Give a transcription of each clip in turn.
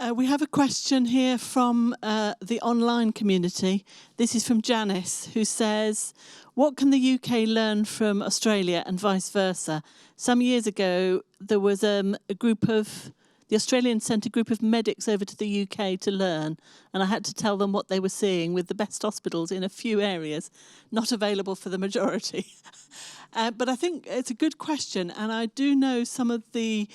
We have a question here from the online community. This is from Janice, who says, what can the UK learn from Australia and vice versa? Some years ago, there was the Australians sent a group of medics over to the UK to learn, and I had to tell them what they were seeing with the best hospitals in a few areas, not available for the majority. But I think it's a good question, and I do know some of the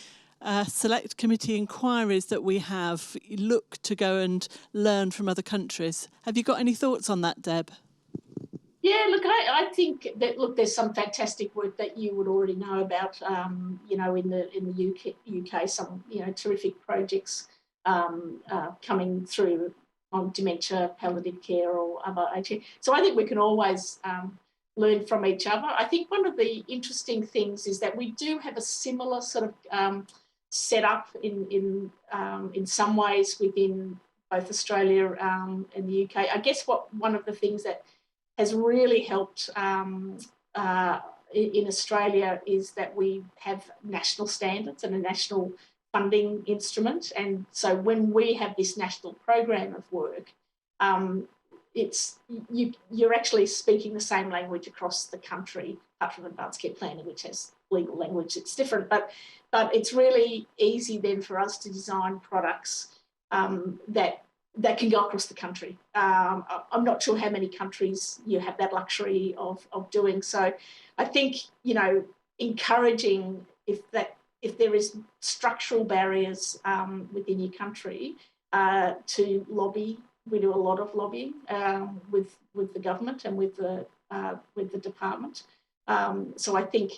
select committee inquiries that we have look to go and learn from other countries. Have you got any thoughts on that, Deb? Yeah, look, I think that, look, there's some fantastic work that you would already know about, in the UK, some, terrific projects coming through on dementia, palliative care or other aging. So I think we can always learn from each other. I think one of the interesting things is that we do have a similar sort of setup in some ways within both Australia and the UK. I guess one of the things that has really helped in Australia is that we have national standards and a national funding instrument. And so when we have this national program of work, you're actually speaking the same language across the country, apart from advanced care planning, which has legal language. It's different, but it's really easy then for us to design products that can go across the country. I'm not sure how many countries you have that luxury of doing. So I think, encouraging if there is structural barriers within your country to lobby. We do a lot of lobbying with the government and with the department. So I think,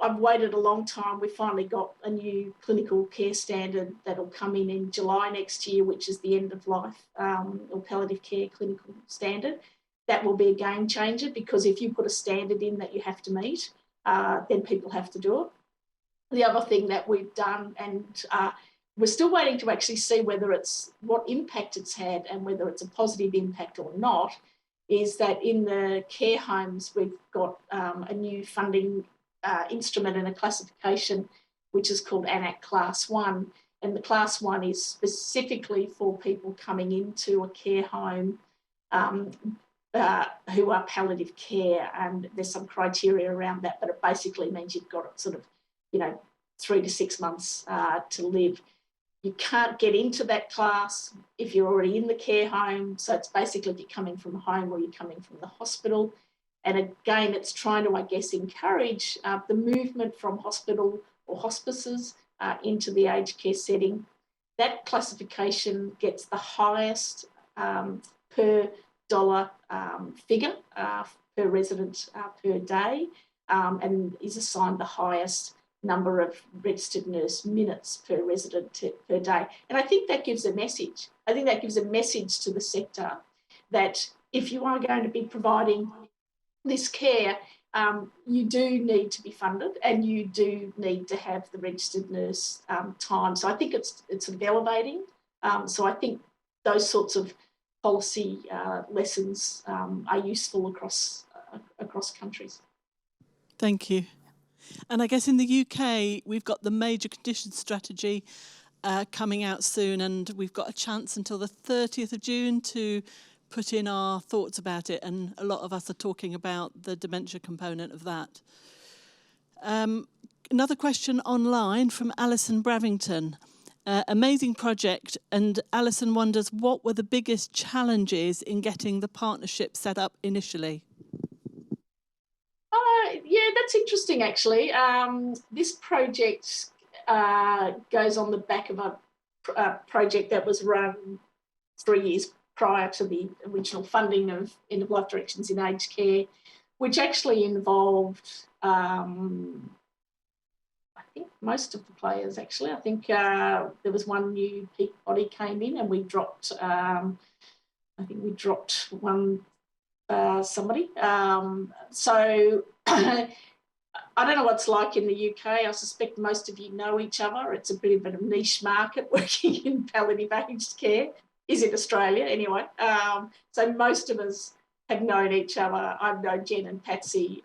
I've waited a long time. We finally got a new clinical care standard that'll come in July next year, which is the end of life or palliative care clinical standard. That will be a game changer, because if you put a standard in that you have to meet, then people have to do it. The other thing that we've done, and we're still waiting to actually see what impact it's had and whether it's a positive impact or not, is that in the care homes we've got a new funding instrument and a classification which is called ANAC Class 1, and the Class 1 is specifically for people coming into a care home who are palliative care, and there's some criteria around that, but it basically means you've got sort of 3 to 6 months to live. You can't get into that class if you're already in the care home, so it's basically if you're coming from home or you're coming from the hospital. And again, it's trying to, I guess, encourage the movement from hospital or hospices into the aged care setting. That classification gets the highest per dollar figure per resident per day, and is assigned the highest number of registered nurse minutes per resident per day. And I think that gives a message. I think that gives a message to the sector that if you are going to be providing this care, you do need to be funded, and you do need to have the registered nurse time. So I think it's sort of elevating. So I think those sorts of policy lessons are useful across countries. Thank you. And I guess in the UK, we've got the major condition strategy coming out soon, and we've got a chance until the 30th of June to put in our thoughts about it, and a lot of us are talking about the dementia component of that. Another question online from Alison Bravington. Amazing project, and Alison wonders, what were the biggest challenges in getting the partnership set up initially? Yeah, that's interesting, actually. This project goes on the back of a project that was run 3 years prior to the original funding of end-of-life directions in aged care, which actually involved, I think, most of the players, actually. I think there was one new peak body came in, and we dropped, somebody. So I don't know what it's like in the UK. I suspect most of you know each other. It's a bit of a niche market working in palliative aged care, is in Australia anyway. So most of us have known each other. I've known Jen and Patsy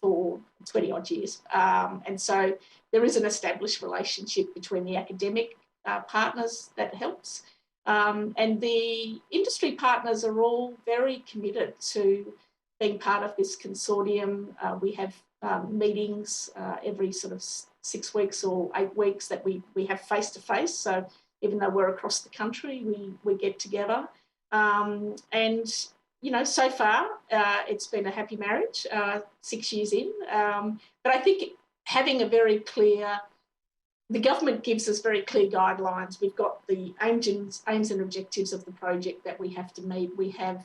for 20 odd years. And so there is an established relationship between the academic partners that helps. And the industry partners are all very committed to being part of this consortium. We have meetings every sort of 6 weeks or 8 weeks that we have face-to-face. So even though we're across the country, we get together. And, you know, so far it's been a happy marriage, 6 years in. But I think having a very clear, the government gives us very clear guidelines. We've got the aims and objectives of the project that we have to meet. We have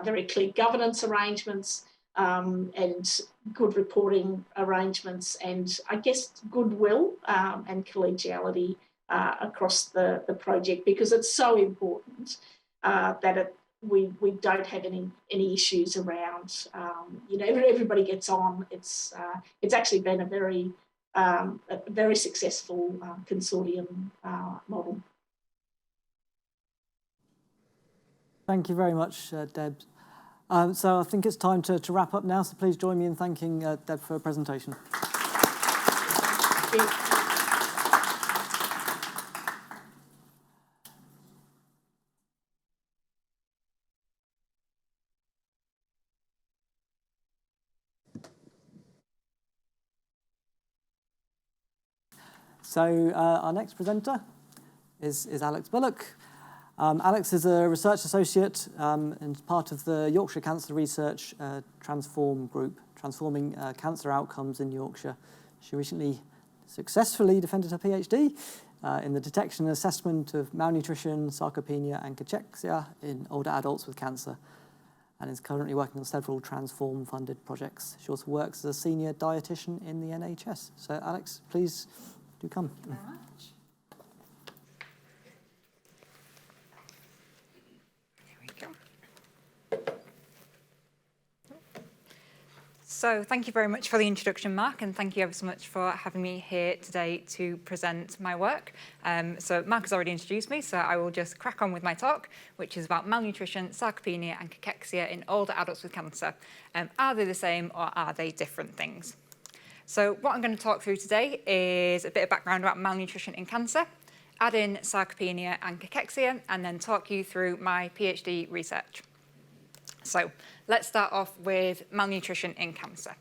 very clear governance arrangements and good reporting arrangements, and I guess goodwill and collegiality across the project, because it's so important that we don't have any issues around. You know, everybody gets on. It's actually been a very successful consortium model. Thank you very much, Deb. So I think it's time to wrap up now, so please join me in thanking Deb for her presentation. Thank you. So our next presenter is Alex Bullock. Alex is a research associate and part of the Yorkshire Cancer Research Transform group, transforming cancer outcomes in Yorkshire. She recently successfully defended her PhD in the detection and assessment of malnutrition, sarcopenia and cachexia in older adults with cancer, and is currently working on several Transform-funded projects. She also works as a senior dietitian in the NHS. So Alex, please do come. Thank you very much. So thank you very much for the introduction, Mark, and thank you ever so much for having me here today to present my work. So Mark has already introduced me, so I will just crack on with my talk, which is about malnutrition, sarcopenia and cachexia in older adults with cancer. Are they the same or are they different things? So what I'm going to talk through today is a bit of background about malnutrition in cancer, add in sarcopenia and cachexia, and then talk you through my PhD research. So let's start off with malnutrition in cancer.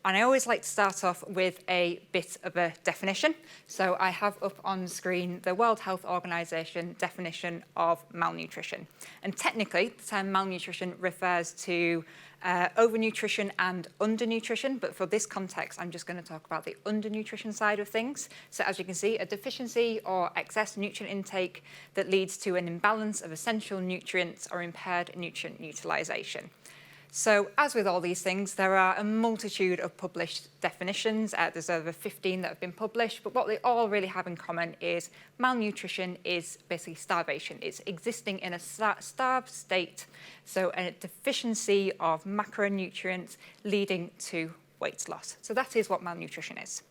And I always like to start off with a bit of a definition. So I have up on screen the World Health Organization definition of malnutrition. And technically, the term malnutrition refers to overnutrition and undernutrition, but for this context, I'm just going to talk about the undernutrition side of things. So as you can see, a deficiency or excess nutrient intake that leads to an imbalance of essential nutrients or impaired nutrient utilization. So as with all these things, there are a multitude of published definitions. There's over 15 that have been published, but what they all really have in common is malnutrition is basically starvation. It's existing in a starved state, so a deficiency of macronutrients leading to weight loss. So that is what malnutrition is.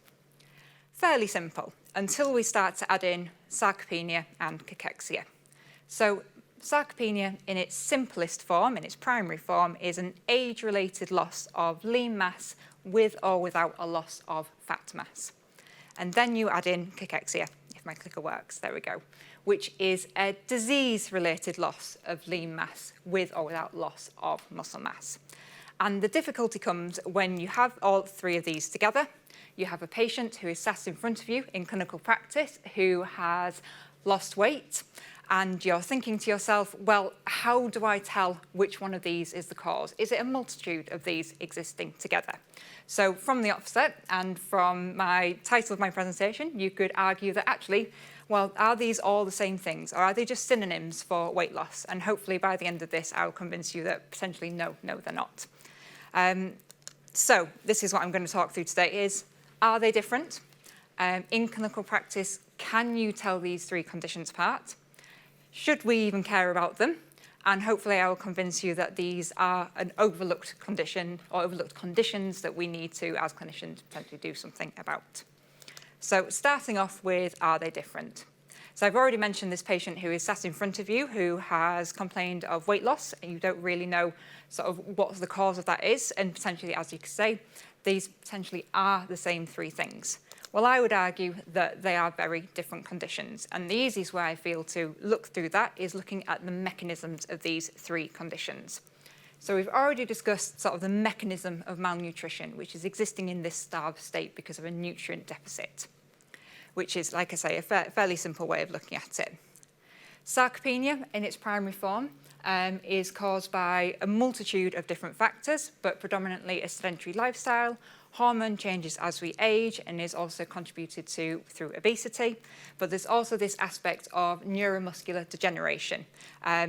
Fairly simple, until we start to add in sarcopenia and cachexia. So sarcopenia in its simplest form, in its primary form, is an age-related loss of lean mass with or without a loss of fat mass. And then you add in cachexia, if my clicker works, there we go, which is a disease-related loss of lean mass with or without loss of muscle mass. And the difficulty comes when you have all three of these together. You have a patient who is sat in front of you in clinical practice who has lost weight, and you're thinking to yourself, well, how do I tell which one of these is the cause? Is it a multitude of these existing together? So from the offset and from my title of my presentation, you could argue that actually, well, are these all the same things, or are they just synonyms for weight loss? And hopefully by the end of this, I'll convince you that potentially no, they're not. So this is what I'm going to talk through today is, are they different? In clinical practice, can you tell these three conditions apart? Should we even care about them? And hopefully I will convince you that these are an overlooked condition or overlooked conditions that we need to, as clinicians, potentially do something about. So starting off with, are they different? So I've already mentioned this patient who is sat in front of you who has complained of weight loss, and you don't really know sort of what the cause of that is, and potentially, as you could say, these potentially are the same three things? Well, I would argue that they are very different conditions. And the easiest way I feel to look through that is looking at the mechanisms of these three conditions. So we've already discussed sort of the mechanism of malnutrition, which is existing in this starved state because of a nutrient deficit, which is, like I say, a fairly simple way of looking at it. Sarcopenia, in its primary form, is caused by a multitude of different factors, but predominantly a sedentary lifestyle, hormone changes as we age, and is also contributed to through obesity. But there's also this aspect of neuromuscular degeneration.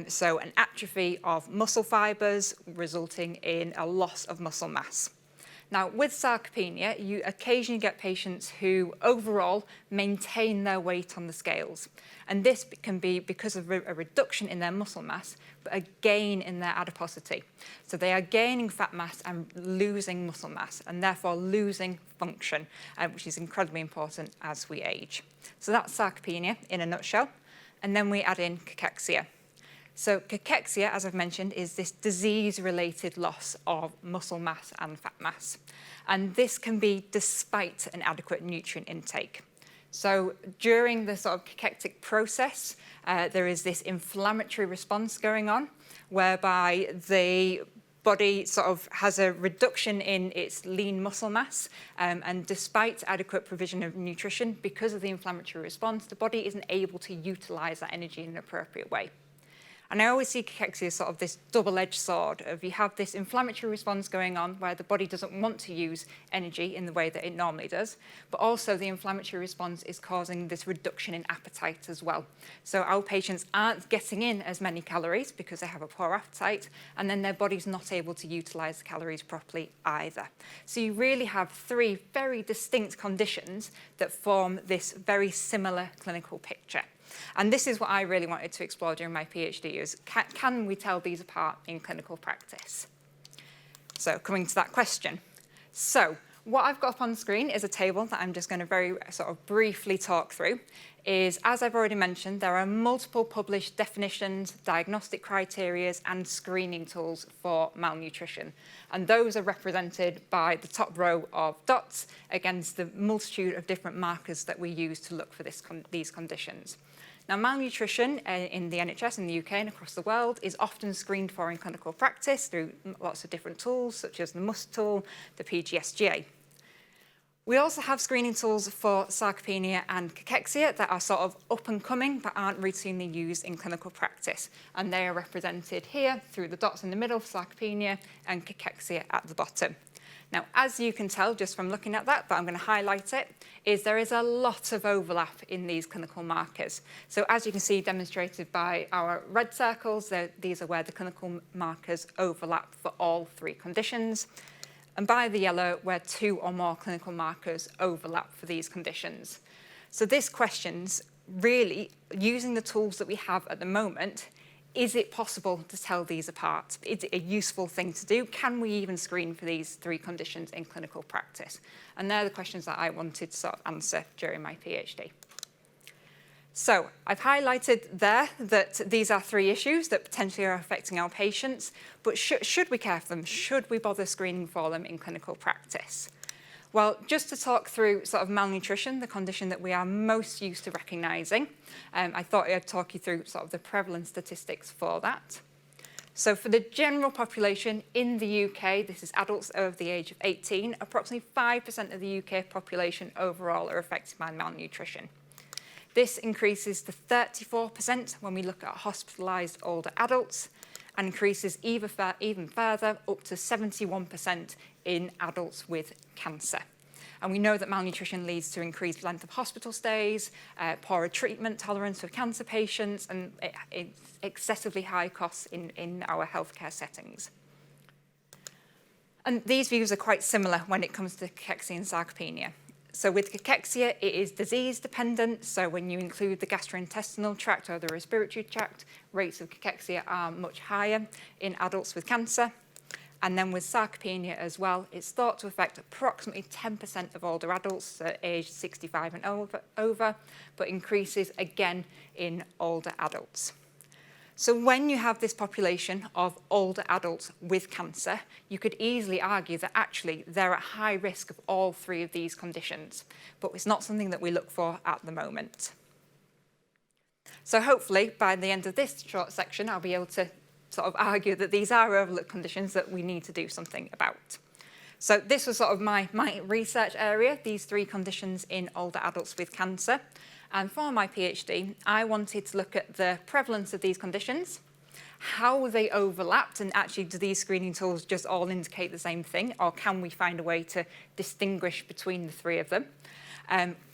So an atrophy of muscle fibers resulting in a loss of muscle mass. Now, with sarcopenia, you occasionally get patients who overall maintain their weight on the scales. And this can be because of a reduction in their muscle mass, but a gain in their adiposity. So they are gaining fat mass and losing muscle mass, and therefore losing function, which is incredibly important as we age. So that's sarcopenia in a nutshell. And then we add in cachexia. So cachexia, as I've mentioned, is this disease-related loss of muscle mass and fat mass. And this can be despite an adequate nutrient intake. So during the sort of cachectic process, there is this inflammatory response going on, whereby the body sort of has a reduction in its lean muscle mass, and despite adequate provision of nutrition, because of the inflammatory response, the body isn't able to utilize that energy in an appropriate way. And I always see cachexia as sort of this double-edged sword of you have this inflammatory response going on where the body doesn't want to use energy in the way that it normally does, but also the inflammatory response is causing this reduction in appetite as well. So our patients aren't getting in as many calories because they have a poor appetite, and then their body's not able to utilize the calories properly either. So you really have three very distinct conditions that form this very similar clinical picture. And this is what I really wanted to explore during my PhD, is can we tell these apart in clinical practice? So coming to that question. So what I've got up on screen is a table that I'm just going to very sort of briefly talk through. Is, as I've already mentioned, there are multiple published definitions, diagnostic criteria, and screening tools for malnutrition. And those are represented by the top row of dots against the multitude of different markers that we use to look for these conditions. Now, malnutrition in the NHS in the UK and across the world is often screened for in clinical practice through lots of different tools, such as the MUST tool, the PGSGA. We also have screening tools for sarcopenia and cachexia that are sort of up and coming but aren't routinely used in clinical practice. And they are represented here through the dots in the middle for sarcopenia and cachexia at the bottom. Now, as you can tell just from looking at that, but I'm going to highlight it, is there is a lot of overlap in these clinical markers. So as you can see demonstrated by our red circles, these are where the clinical markers overlap for all three conditions. And by the yellow, where two or more clinical markers overlap for these conditions. So this question's really, using the tools that we have at the moment, is it possible to tell these apart? Is it a useful thing to do? Can we even screen for these three conditions in clinical practice? And they're the questions that I wanted to sort of answer during my PhD. So I've highlighted there that these are three issues that potentially are affecting our patients, but should we care for them? Should we bother screening for them in clinical practice? Well, just to talk through sort of malnutrition, the condition that we are most used to recognising, I thought I'd talk you through sort of the prevalence statistics for that. So for the general population in the UK, this is adults over the age of 18, approximately 5% of the UK population overall are affected by malnutrition. This increases to 34% when we look at hospitalised older adults, and increases even further up to 71% in adults with cancer. And we know that malnutrition leads to increased length of hospital stays, poorer treatment tolerance for cancer patients, and excessively high costs in our healthcare settings. And these views are quite similar when it comes to cachexia and sarcopenia. So with cachexia, it is disease dependent. So when you include the gastrointestinal tract or the respiratory tract, rates of cachexia are much higher in adults with cancer. And then with sarcopenia as well, it's thought to affect approximately 10% of older adults aged 65 and over, but increases again in older adults. So when you have this population of older adults with cancer, you could easily argue that actually they're at high risk of all three of these conditions, but it's not something that we look for at the moment. So hopefully by the end of this short section, I'll be able to sort of argue that these are overlooked conditions that we need to do something about. So this was sort of my research area, these three conditions in older adults with cancer. And for my PhD, I wanted to look at the prevalence of these conditions, how they overlapped, and actually do these screening tools just all indicate the same thing, or can we find a way to distinguish between the three of them?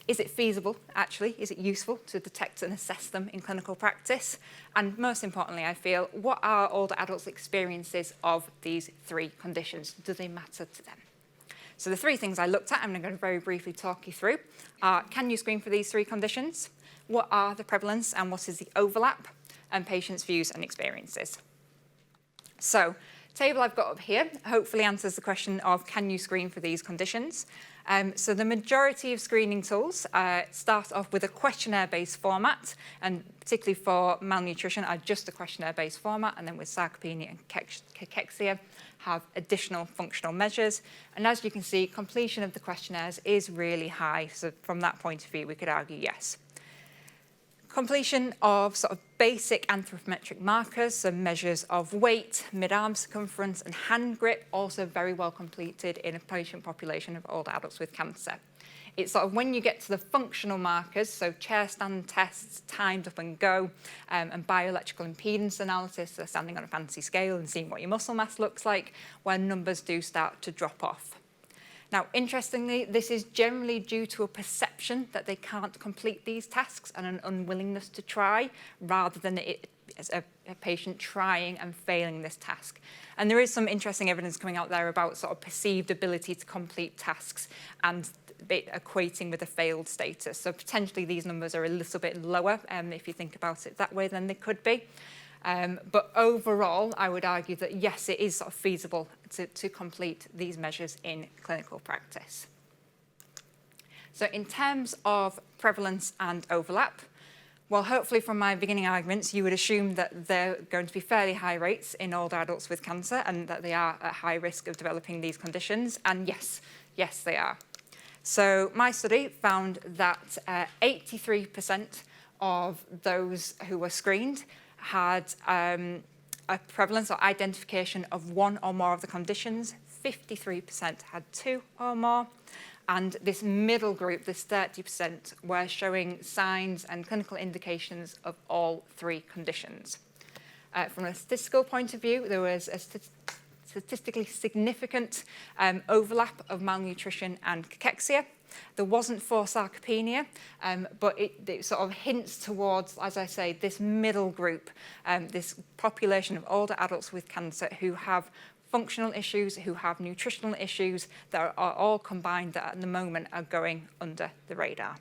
Is it feasible, actually? Is it useful to detect and assess them in clinical practice? And most importantly, I feel, what are older adults' experiences of these three conditions? Do they matter to them? So the three things I looked at, I'm going to very briefly talk you through, are can you screen for these three conditions? What are the prevalence and what is the overlap? And patients' views and experiences. So, table I've got up here hopefully answers the question of can you screen for these conditions? So the majority of screening tools start off with a questionnaire-based format, and particularly for malnutrition are just a questionnaire-based format, and then with sarcopenia and cachexia have additional functional measures. And as you can see, completion of the questionnaires is really high. So from that point of view, we could argue yes. Completion of sort of basic anthropometric markers, so measures of weight, mid-arm circumference and hand grip, also very well completed in a patient population of older adults with cancer. It's sort of when you get to the functional markers, so chair stand tests, timed up and go, and bioelectrical impedance analysis, so standing on a fancy scale and seeing what your muscle mass looks like, where numbers do start to drop off. Now, interestingly, this is generally due to a perception that they can't complete these tasks and an unwillingness to try, rather than it as a patient trying and failing this task. And there is some interesting evidence coming out there about sort of perceived ability to complete tasks and equating with a failed status. So potentially these numbers are a little bit lower, if you think about it that way, than they could be. But overall, I would argue that yes, it is sort of feasible to complete these measures in clinical practice. So in terms of prevalence and overlap, well, hopefully from my beginning arguments, you would assume that they're going to be fairly high rates in older adults with cancer and that they are at high risk of developing these conditions. And yes, they are. So my study found that 83% of those who were screened had a prevalence or identification of one or more of the conditions. 53% had two or more. And this middle group, this 30%, were showing signs and clinical indications of all three conditions. From a statistical point of view, there was a statistically significant overlap of malnutrition and cachexia. There wasn't for sarcopenia, but it sort of hints towards, as I say, this middle group, this population of older adults with cancer who have functional issues, who have nutritional issues that are all combined that at the moment are going under the radar.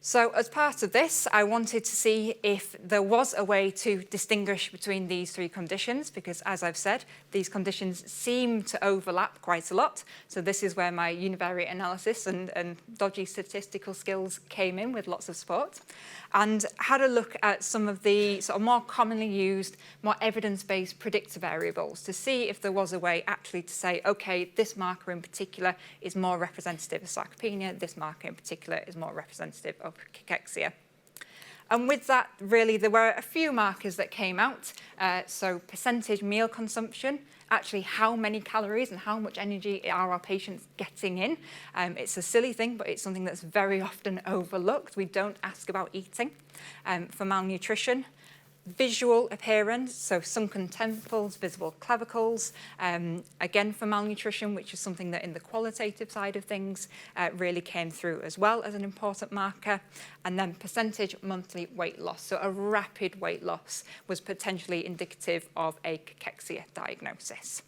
So as part of this, I wanted to see if there was a way to distinguish between these three conditions, because as I've said, these conditions seem to overlap quite a lot. So this is where my univariate analysis and dodgy statistical skills came in with lots of support, and had a look at some of the sort of more commonly used, more evidence-based predictor variables to see if there was a way actually to say, okay, this marker in particular is more representative of sarcopenia, this marker in particular is more representative of cachexia. And with that, really, there were a few markers that came out. So percentage meal consumption, actually how many calories and how much energy are our patients getting in. It's a silly thing, but it's something that's very often overlooked. We don't ask about eating. For malnutrition, visual appearance, so sunken temples, visible clavicles. Again, for malnutrition, which is something that in the qualitative side of things really came through as well as an important marker. And then percentage monthly weight loss. So a rapid weight loss was potentially indicative of a cachexia diagnosis.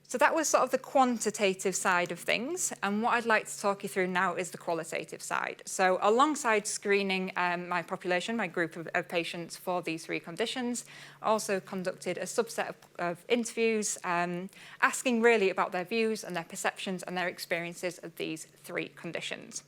So that was sort of the quantitative side of things. And what I'd like to talk you through now is the qualitative side. So alongside screening my population, my group of patients for these three conditions, I also conducted a subset of interviews asking really about their views and their perceptions and their experiences of these three conditions.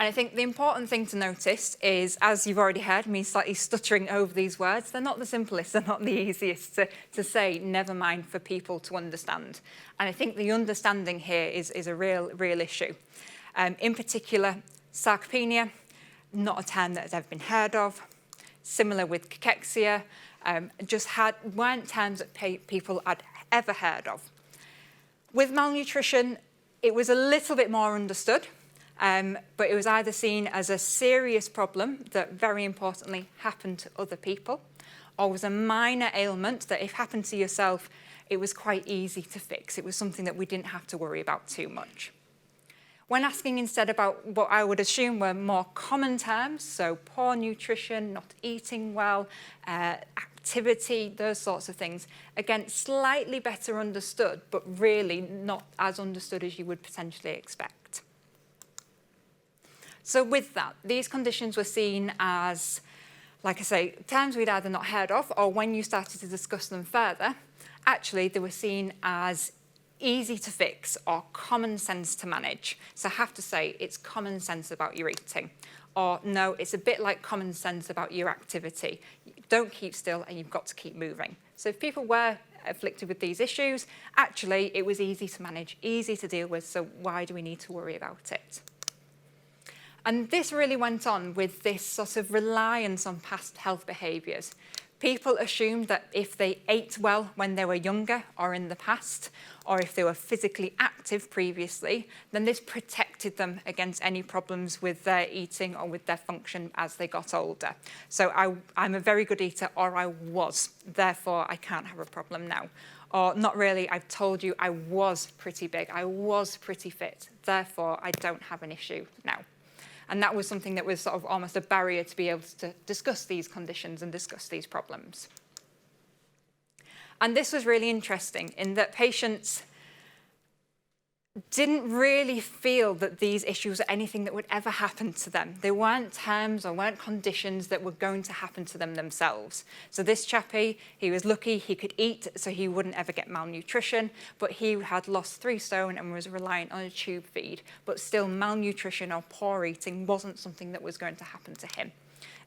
And I think the important thing to notice is, as you've already heard me slightly stuttering over these words, they're not the simplest, they're not the easiest to say, never mind for people to understand. And I think the understanding here is a real issue. In particular, sarcopenia, not a term that has ever been heard of. Similar with cachexia, weren't terms that people had ever heard of. With malnutrition, it was a little bit more understood. But it was either seen as a serious problem that, very importantly, happened to other people, or was a minor ailment that, if happened to yourself, it was quite easy to fix. It was something that we didn't have to worry about too much. When asking instead about what I would assume were more common terms, so poor nutrition, not eating well, activity, those sorts of things, again, slightly better understood, but really not as understood as you would potentially expect. So with that, these conditions were seen as, like I say, terms we'd either not heard of, or when you started to discuss them further, actually they were seen as easy to fix or common sense to manage. So I have to say, it's common sense about your eating. Or no, it's a bit like common sense about your activity. Don't keep still and you've got to keep moving. So if people were afflicted with these issues, actually it was easy to manage, easy to deal with, so why do we need to worry about it? And this really went on with this sort of reliance on past health behaviours. People assumed that if they ate well when they were younger or in the past, or if they were physically active previously, then this protected them against any problems with their eating or with their function as they got older. So I'm a very good eater, or I was, therefore I can't have a problem now. Or not really, I've told you I was pretty big, I was pretty fit, therefore I don't have an issue now. And that was something that was sort of almost a barrier to be able to discuss these conditions and discuss these problems. And this was really interesting in that patients didn't really feel that these issues are anything that would ever happen to them. They weren't terms or weren't conditions that were going to happen to them themselves. So this chappie, he was lucky he could eat, so he wouldn't ever get malnutrition, but he had lost 3 stone and was reliant on a tube feed. But still, malnutrition or poor eating wasn't something that was going to happen to him.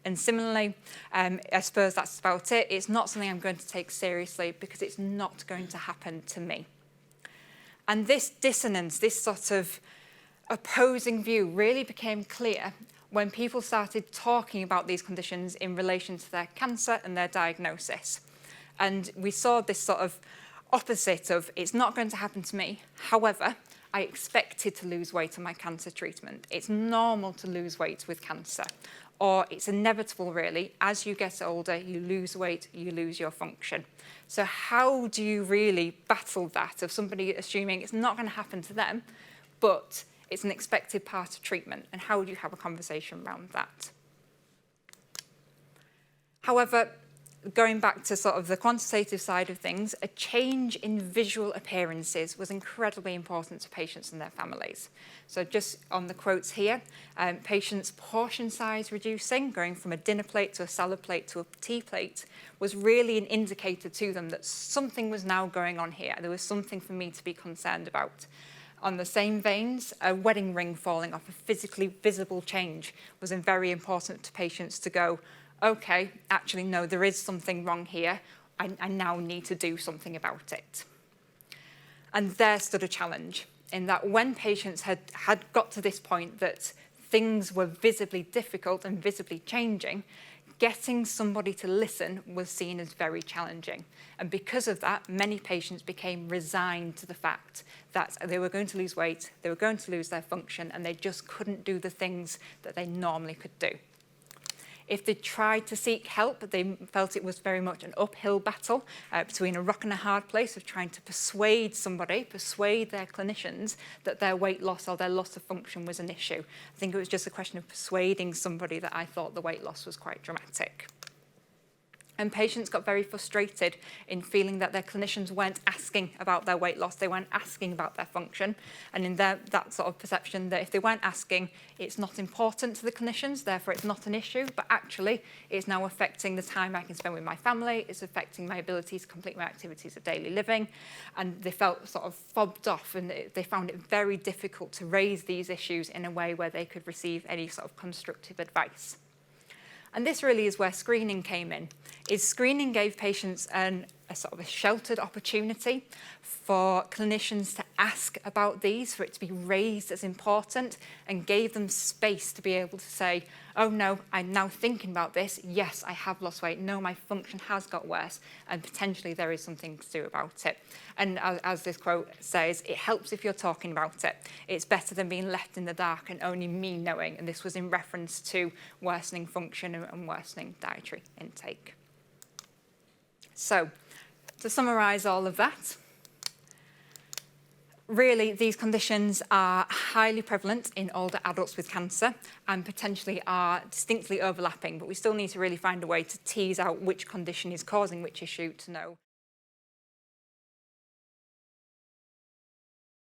And similarly, I suppose that's about it. It's not something I'm going to take seriously because it's not going to happen to me. And this dissonance, this sort of opposing view really became clear when people started talking about these conditions in relation to their cancer and their diagnosis. And we saw this sort of opposite of, it's not going to happen to me. However, I expected to lose weight on my cancer treatment. It's normal to lose weight with cancer. Or it's inevitable, really. As you get older, you lose weight, you lose your function. So how do you really battle that of somebody assuming it's not going to happen to them, but it's an expected part of treatment? And how do you have a conversation around that? However, going back to sort of the quantitative side of things, a change in visual appearances was incredibly important to patients and their families. So just on the quotes here, patients' portion size reducing, going from a dinner plate to a salad plate to a tea plate, was really an indicator to them that something was now going on here. There was something for me to be concerned about. On the same veins, a wedding ring falling off, a physically visible change, was very important to patients to go, okay, actually, no, there is something wrong here. I now need to do something about it. And there stood a challenge in that when patients had got to this point that things were visibly difficult and visibly changing, getting somebody to listen was seen as very challenging. And because of that, many patients became resigned to the fact that they were going to lose weight, they were going to lose their function, and they just couldn't do the things that they normally could do. If they tried to seek help, they felt it was very much an uphill battle between a rock and a hard place of trying to persuade their clinicians that their weight loss or their loss of function was an issue. I think it was just a question of persuading somebody that I thought the weight loss was quite dramatic. And patients got very frustrated in feeling that their clinicians weren't asking about their weight loss, they weren't asking about their function. And in that sort of perception that if they weren't asking, it's not important to the clinicians, therefore it's not an issue, but actually it's now affecting the time I can spend with my family, it's affecting my ability to complete my activities of daily living. And they felt sort of fobbed off, and they found it very difficult to raise these issues in a way where they could receive any sort of constructive advice. And this really is where screening came in. Screening gave patients a sort of a sheltered opportunity for clinicians to ask about these, for it to be raised as important, and gave them space to be able to say, oh no, I'm now thinking about this. Yes, I have lost weight. No, my function has got worse, and potentially there is something to do about it. And as this quote says, it helps if you're talking about it. It's better than being left in the dark and only me knowing. And this was in reference to worsening function and worsening dietary intake. So, to summarise all of that, really these conditions are highly prevalent in older adults with cancer and potentially are distinctly overlapping, but we still need to really find a way to tease out which condition is causing which issue to know